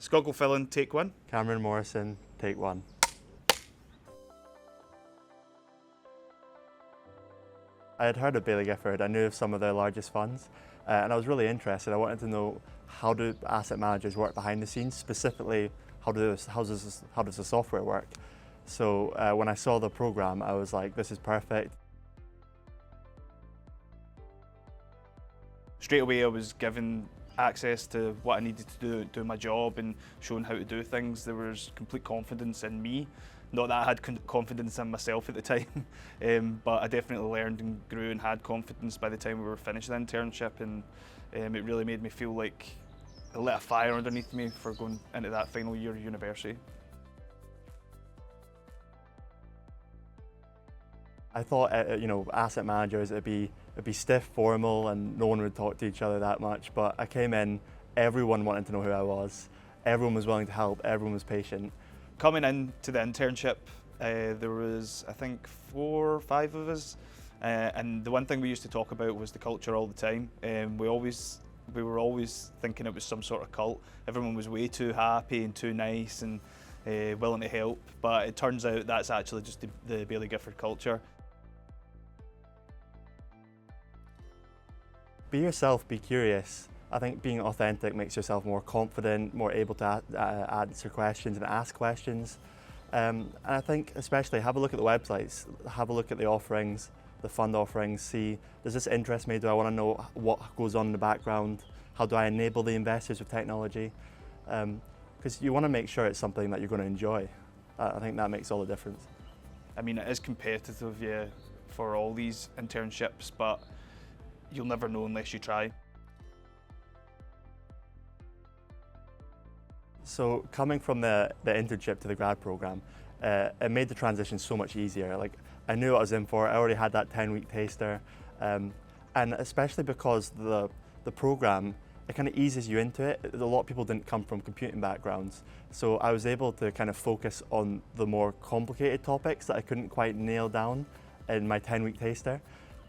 Scott Gilfillan, take one. Cameron Morrison, take one. I had heard of Baillie Gifford. I knew of some of their largest funds, and I was really interested. I wanted to know, how do asset managers work behind the scenes? Specifically, how does the software work? So when I saw the program, I was like, this is perfect. Straight away I was given access to what I needed to do my job and shown how to do things. There was complete confidence in me. Not that I had confidence in myself at the time, but I definitely learned and grew and had confidence by the time we were finished the internship, and it really made me feel like it lit a fire underneath me for going into that final year of university. I thought, asset managers, it'd be stiff, formal, and no one would talk to each other that much. But I came in, everyone wanted to know who I was. Everyone was willing to help. Everyone was patient. Coming into the internship, there was, I think, 4 or 5 of us, and the one thing we used to talk about was the culture all the time. We were always thinking it was some sort of cult. Everyone was way too happy and too nice and willing to help, but it turns out that's actually just the Baillie Gifford culture. Be yourself, be curious. I think being authentic makes yourself more confident, more able to answer questions and ask questions. And I think especially have a look at the websites, have a look at the offerings, the fund offerings, see, does this interest me? Do I want to know what goes on in the background? How do I enable the investors with technology? Because you want to make sure it's something that you're going to enjoy. I think that makes all the difference. I mean, it is competitive, yeah, for all these internships, but you'll never know unless you try. So coming from the internship to the grad program, it made the transition so much easier. Like, I knew what I was in for. I already had that 10-week taster, and especially because the program, it kind of eases you into it. A lot of people didn't come from computing backgrounds, so I was able to kind of focus on the more complicated topics that I couldn't quite nail down in my 10-week taster.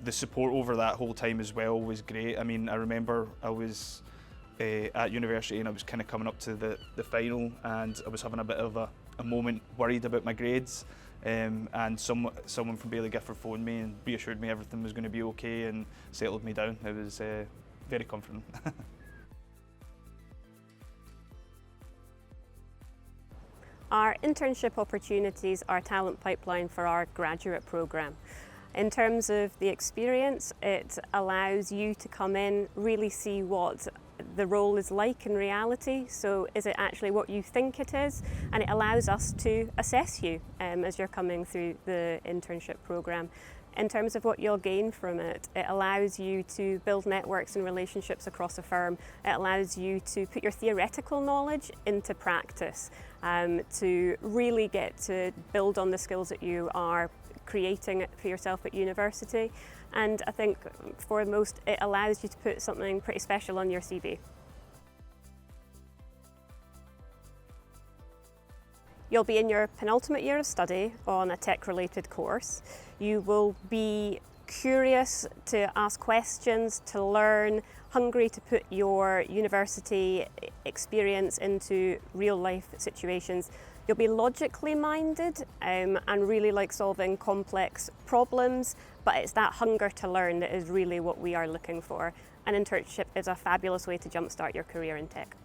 The support over that whole time as well was great. I mean, I remember I was at university and I was kind of coming up to the final, and I was having a bit of a moment worried about my grades, and someone from Baillie Gifford phoned me and reassured me everything was going to be okay and settled me down. It was very comforting. Our internship opportunities are a talent pipeline for our graduate programme. In terms of the experience, it allows you to come in, really see what the role is like in reality. So is it actually what you think it is? And it allows us to assess you as you're coming through the internship programme. In terms of what you'll gain from it, it allows you to build networks and relationships across a firm. It allows you to put your theoretical knowledge into practice, to really get to build on the skills that you are creating for yourself at university. And I think for most, it allows you to put something pretty special on your CV. You'll be in your penultimate year of study on a tech-related course. You will be curious to ask questions, to learn, hungry to put your university experience into real-life situations. You'll be logically minded and really like solving complex problems, but it's that hunger to learn that is really what we are looking for. An internship is a fabulous way to jumpstart your career in tech.